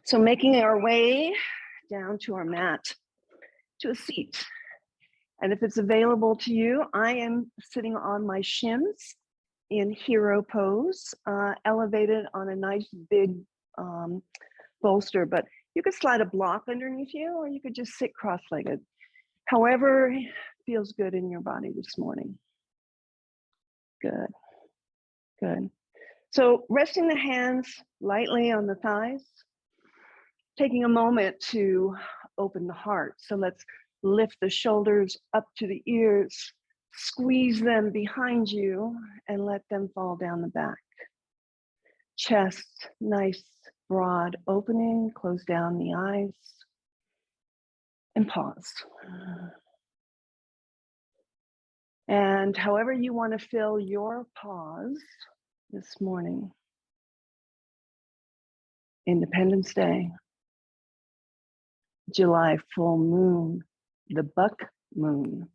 So making our way down to our mat, to a seat. And if it's available to you, I am sitting on my shins in hero pose, elevated on a nice big bolster, but you could slide a block underneath you, or you could just sit cross-legged. However feels good in your body this morning. Good, good. So resting the hands lightly on the thighs, taking a moment to open the heart. So let's lift the shoulders up to the ears, squeeze them behind you, and let them fall down the back. Chest, nice, broad opening, close down the eyes, and pause. And however you want to fill your pause this morning, Independence Day, July full moon, the buck moon,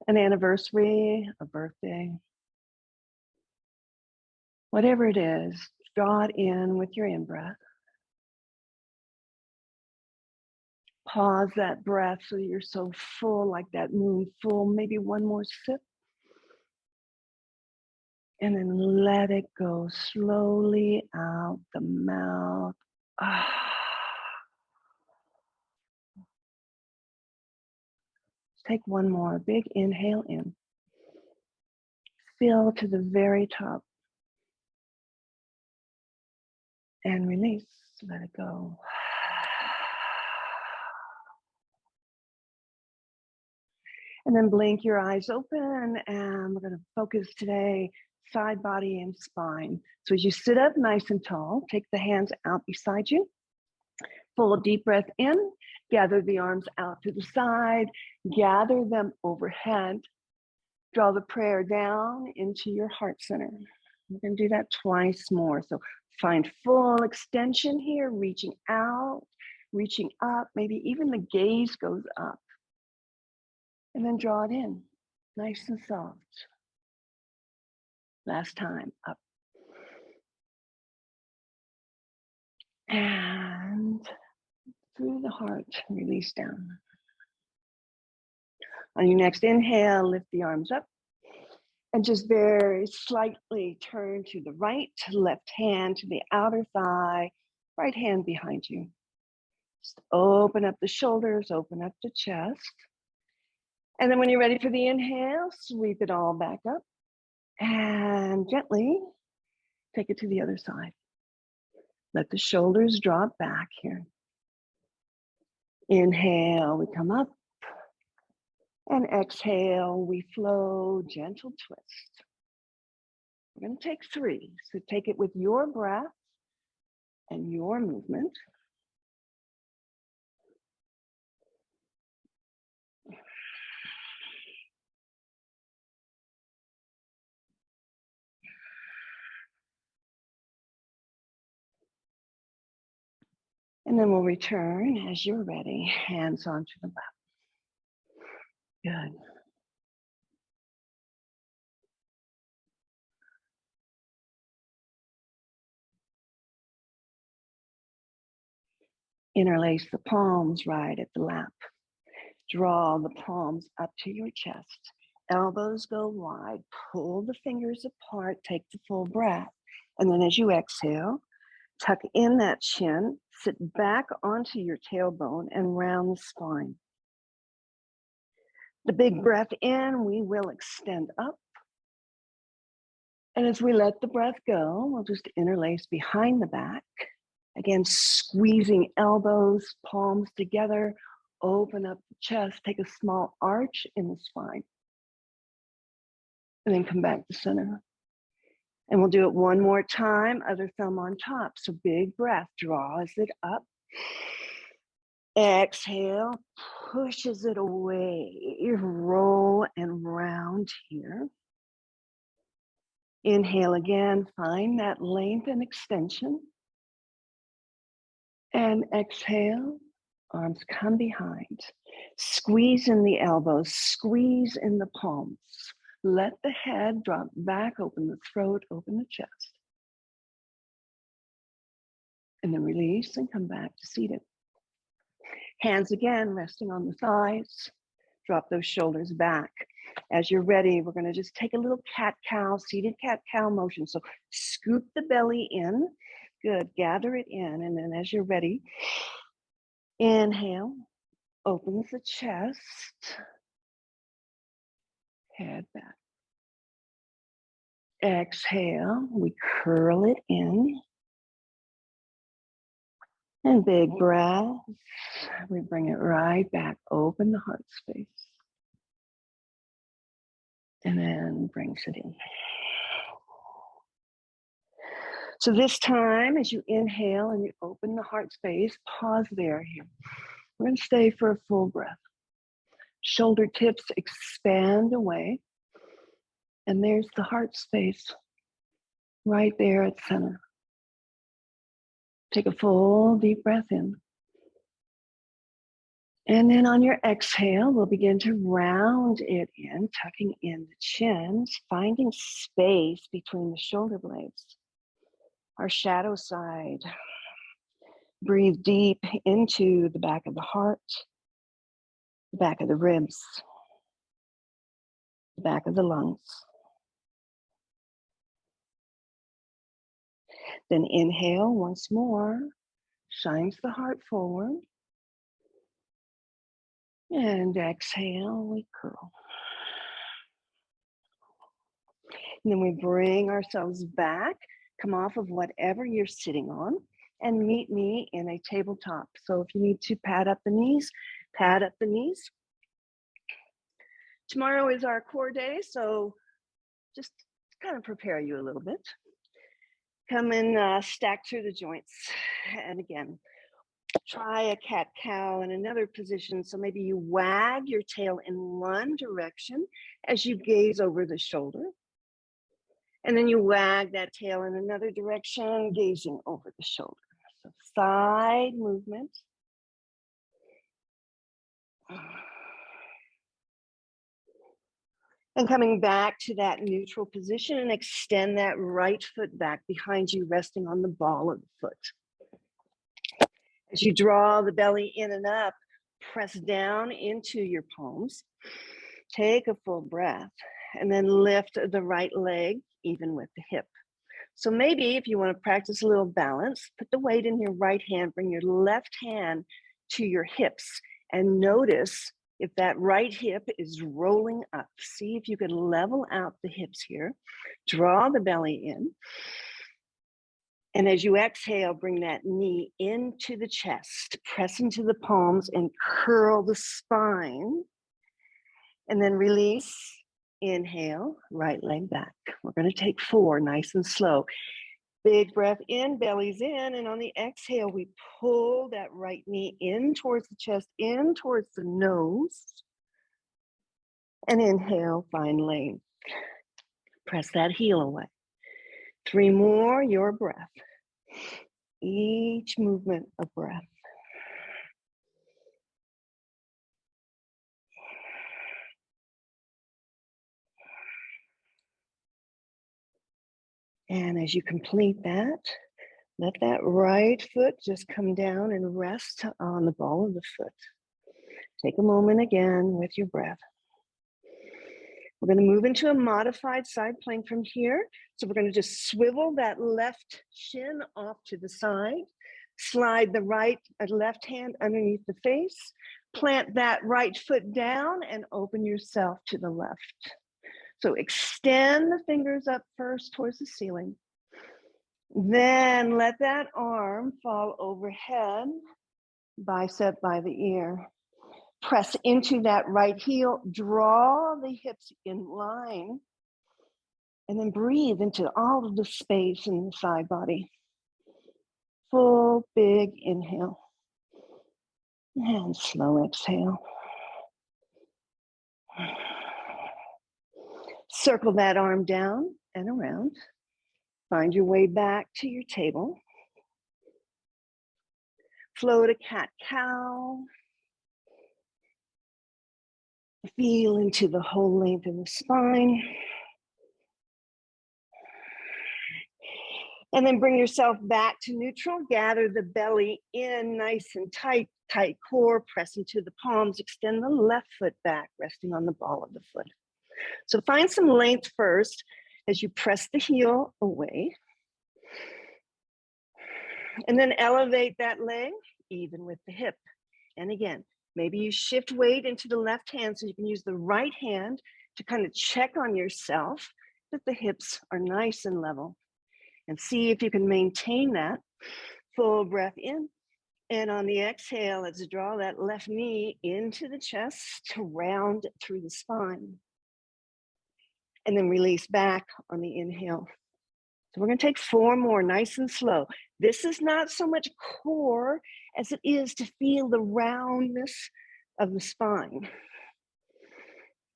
an anniversary, a birthday, whatever it is, draw it in with your in-breath. Pause that breath so that you're so full, like that moon full, maybe one more sip. And then let it go slowly out the mouth. Take one more big inhale in. Fill to the very top. And release, let it go. And then blink your eyes open, and we're going to focus today side, body, and spine. So as you sit up nice and tall, take the hands out beside you. Full deep breath in, gather the arms out to the side, gather them overhead. Draw the prayer down into your heart center. We're going to do that twice more. So find full extension here, reaching out, reaching up, maybe even the gaze goes up. And then draw it in, nice and soft. Last time, up. And through the heart, release down. On your next inhale, lift the arms up. And just very slightly turn to the right, left hand to the outer thigh, right hand behind you. Just open up the shoulders, open up the chest. And then when you're ready for the inhale, sweep it all back up and gently take it to the other side. Let the shoulders drop back here. Inhale, we come up. And exhale, we flow, gentle twist. We're going to take 3. So take it with your breath and your movement. And then we'll return as you're ready, hands onto the lap. Good. Interlace the palms right at the lap. Draw the palms up to your chest. Elbows go wide. Pull the fingers apart. Take the full breath. And then as you exhale, tuck in that chin, sit back onto your tailbone and round the spine. The big breath in, we will extend up. And as we let the breath go, we'll just interlace behind the back. Again, squeezing elbows, palms together, open up the chest, take a small arch in the spine. And then come back to center. And we'll do it one more time, other thumb on top. So big breath, draws it up. Exhale, pushes it away. Roll and round here. Inhale again, find that length and extension. And exhale, arms come behind. Squeeze in the elbows, squeeze in the palms. Let the head drop back, open the throat, open the chest. And then release and come back to seated. Hands again, resting on the thighs. Drop those shoulders back. As you're ready, we're gonna just take a little cat-cow, seated cat-cow motion. So scoop the belly in. Good, gather it in. And then as you're ready, inhale, opens the chest, head back. Exhale, we curl it in. And big breath, we bring it right back, open the heart space. And then brings it in. So this time, as you inhale and you open the heart space, pause there here. We're gonna stay for a full breath. Shoulder tips expand away. And there's the heart space right there at center. Take a full deep breath in. And then on your exhale, we'll begin to round it in, tucking in the chins, finding space between the shoulder blades. Our shadow side. Breathe deep into the back of the heart, the back of the ribs, the back of the lungs. Then inhale once more, shines the heart forward. And exhale, we curl. And then we bring ourselves back, come off of whatever you're sitting on, and meet me in a tabletop. So if you need to pad up the knees, pad up the knees. Tomorrow is our core day, so just kind of prepare you a little bit. Come and stack through the joints. And again, try a cat-cow in another position. So maybe you wag your tail in one direction as you gaze over the shoulder. And then you wag that tail in another direction, gazing over the shoulder. So side movement. And coming back to that neutral position and extend that right foot back behind you, resting on the ball of the foot. As you draw the belly in and up, press down into your palms. Take a full breath and then lift the right leg even with the hip. So maybe if you want to practice a little balance, put the weight in your right hand, bring your left hand to your hips and notice if that right hip is rolling up. See if you can level out the hips here. Draw the belly in. And as you exhale, bring that knee into the chest, press into the palms and curl the spine. And then release, inhale, right leg back. We're gonna take 4, nice and slow. Big breath in, belly's in, and on the exhale, we pull that right knee in towards the chest, in towards the nose. And inhale, find length. Press that heel away. 3 more, your breath. Each movement of breath. And as you complete that, let that right foot just come down and rest on the ball of the foot. Take a moment again with your breath. We're going to move into a modified side plank from here. So we're going to just swivel that left shin off to the side, slide the left hand underneath the face, plant that right foot down and open yourself to the left. So extend the fingers up first towards the ceiling. Then let that arm fall overhead, bicep by the ear. Press into that right heel, draw the hips in line, and then breathe into all of the space in the side body. Full big inhale and slow exhale. Circle that arm down and around. Find your way back to your table. Float a cat-cow. Feel into the whole length of the spine. And then bring yourself back to neutral. Gather the belly in nice and tight, tight core, press into the palms, extend the left foot back, resting on the ball of the foot. So find some length first as you press the heel away. And then elevate that leg even with the hip. And again, maybe you shift weight into the left hand so you can use the right hand to kind of check on yourself that the hips are nice and level. And see if you can maintain that. Full breath in. And on the exhale, let's draw that left knee into the chest to round through the spine. And then release back on the inhale. So we're going to take 4 more, nice and slow. This is not so much core as it is to feel the roundness of the spine.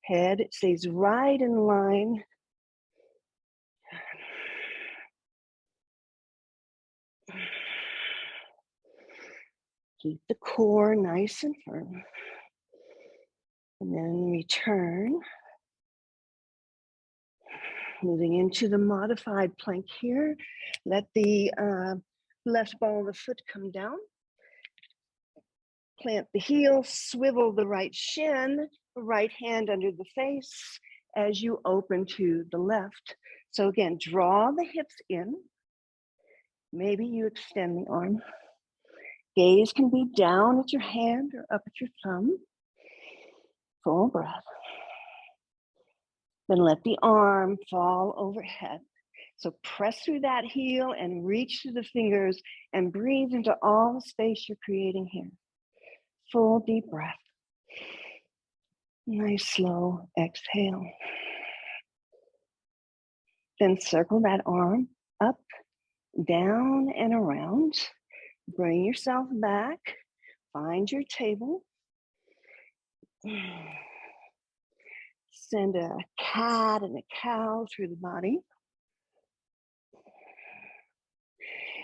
Head stays right in line. Keep the core nice and firm. And then return. Moving into the modified plank here. Let the left ball of the foot come down. Plant the heel, swivel the right shin, right hand under the face as you open to the left. So again, draw the hips in. Maybe you extend the arm. Gaze can be down at your hand or up at your thumb. Full breath. Then let the arm fall overhead. So press through that heel and reach through the fingers and breathe into all the space you're creating here. Full deep breath. Nice slow exhale. Then circle that arm up, down, and around. Bring yourself back. Find your table. Send a cat and a cow through the body.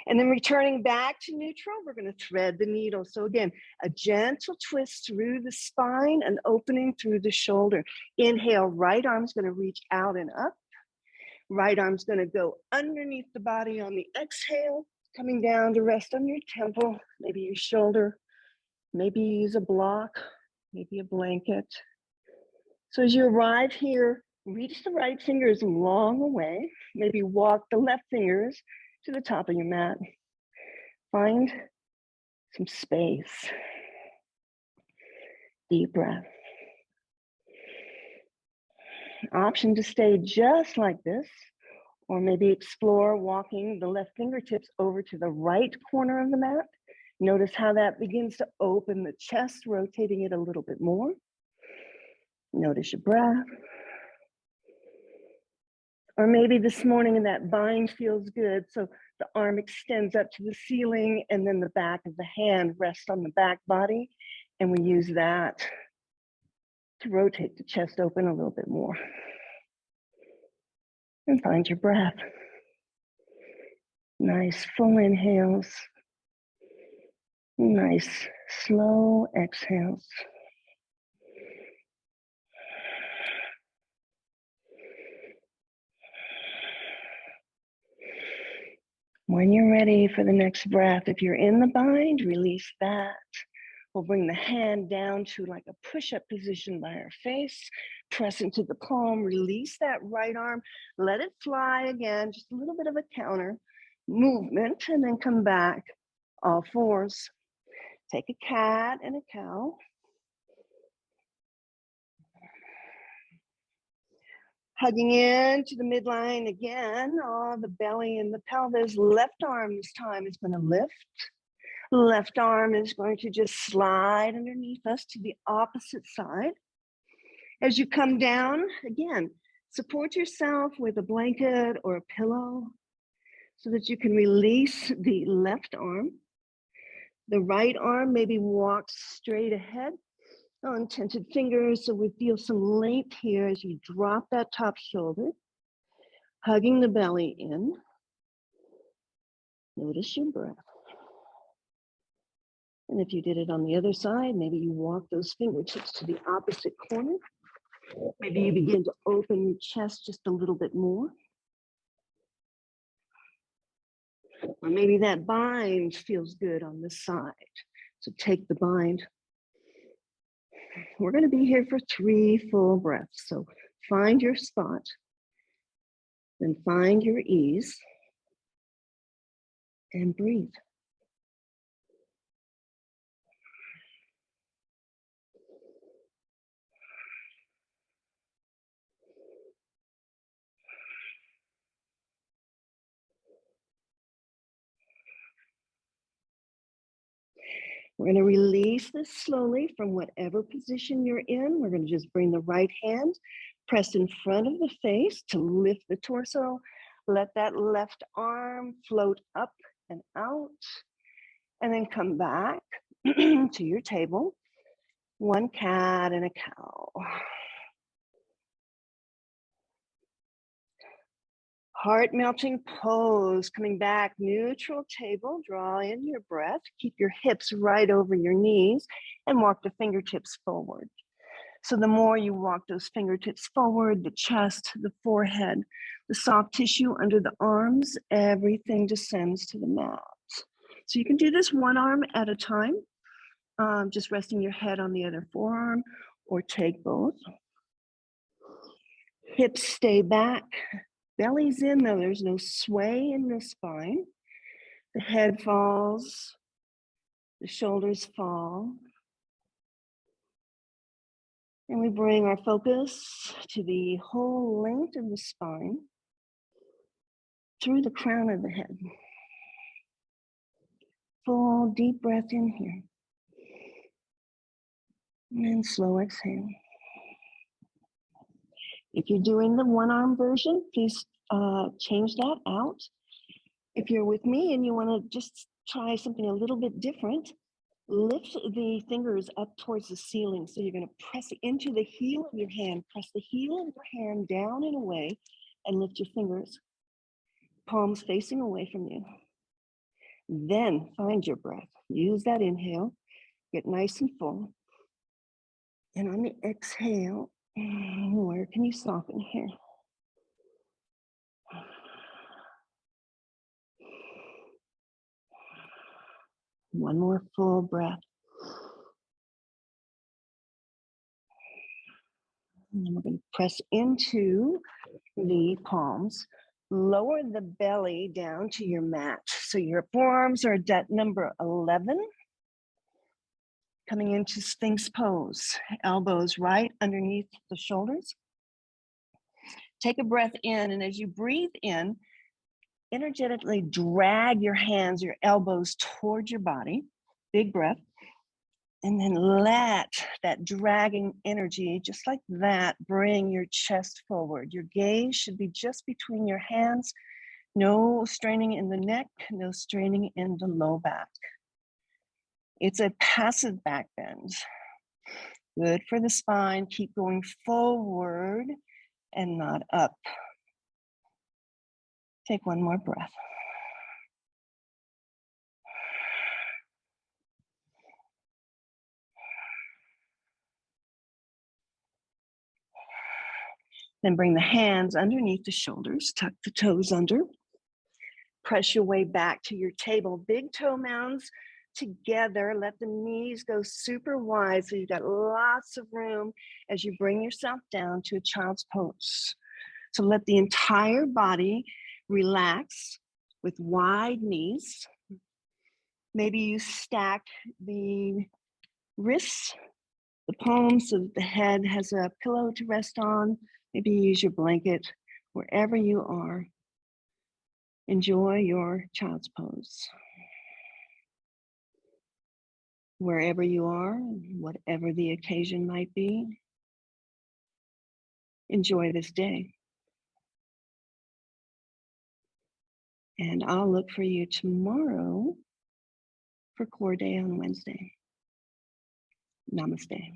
And then returning back to neutral, we're going to thread the needle. So again, a gentle twist through the spine, an opening through the shoulder. Inhale, right arm's going to reach out and up. Right arm's going to go underneath the body on the exhale, coming down to rest on your temple, maybe your shoulder, maybe use a block, maybe a blanket. So as you arrive here, reach the right fingers long away. Maybe walk the left fingers to the top of your mat. Find some space. Deep breath. Option to stay just like this, or maybe explore walking the left fingertips over to the right corner of the mat. Notice how that begins to open the chest, rotating it a little bit more. Notice your breath. Or maybe this morning that bind feels good, so the arm extends up to the ceiling and then the back of the hand rests on the back body, and we use that to rotate the chest open a little bit more. And find your breath. Nice full inhales. Nice slow exhales. When you're ready for the next breath, if you're in the bind, release that. We'll bring the hand down to like a push-up position by our face. Press into the palm, release that right arm. Let it fly again, just a little bit of a counter movement, and then come back, all fours. Take a cat and a cow. Hugging in to the midline again, the belly and the pelvis. Left arm this time is going to lift. Left arm is going to just slide underneath us to the opposite side. As you come down, again, support yourself with a blanket or a pillow so that you can release the left arm. The right arm maybe walks straight ahead. Untented fingers, so we feel some length here as you drop that top shoulder, hugging the belly in. Notice your breath. And if you did it on the other side, maybe you walk those fingertips to the opposite corner. Maybe you begin to open your chest just a little bit more. Or maybe that bind feels good on this side. So take the bind. We're going to be here for 3 full breaths. So find your spot, then find your ease and breathe. We're going to release this slowly from whatever position you're in. We're going to just bring the right hand pressed in front of the face to lift the torso. Let that left arm float up and out, and then come back to your table. 1 cat and a cow. Heart melting pose, coming back, neutral table, draw in your breath, keep your hips right over your knees and walk the fingertips forward. So the more you walk those fingertips forward, the chest, the forehead, the soft tissue under the arms, everything descends to the mat. So you can do this 1 arm at a time, just resting your head on the other forearm, or take both. Hips stay back. Belly's in though, there's no sway in the spine. The head falls, the shoulders fall. And we bring our focus to the whole length of the spine, through the crown of the head. Full deep breath in here. And then slow exhale. If you're doing the 1 arm version, please change that out. If you're with me and you want to just try something a little bit different, lift the fingers up towards the ceiling. So you're going to press into the heel of your hand, press the heel of your hand down and away, and lift your fingers, palms facing away from you. Then find your breath. Use that inhale, get nice and full. And on the exhale, where can you soften here? One more full breath. And then we're going to press into the palms. Lower the belly down to your mat. So your forearms are at number 11. Coming into Sphinx pose. Elbows right underneath the shoulders. Take a breath in, and as you breathe in, energetically drag your hands, your elbows towards your body. Big breath. And then let that dragging energy, just like that, bring your chest forward. Your gaze should be just between your hands. No straining in the neck, no straining in the low back. It's a passive back bend. Good for the spine. Keep going forward and not up. Take 1 more breath. Then bring the hands underneath the shoulders, tuck the toes under. Press your way back to your table. Big toe mounds together. Let the knees go super wide so you've got lots of room as you bring yourself down to a child's pose. So let the entire body relax with wide knees. Maybe you stack the wrists, the palms, so that the head has a pillow to rest on. Maybe you use your blanket. Wherever you are, enjoy your child's pose. Wherever you are, whatever the occasion might be, enjoy this day. And I'll look for you tomorrow for Core Day on Wednesday. Namaste.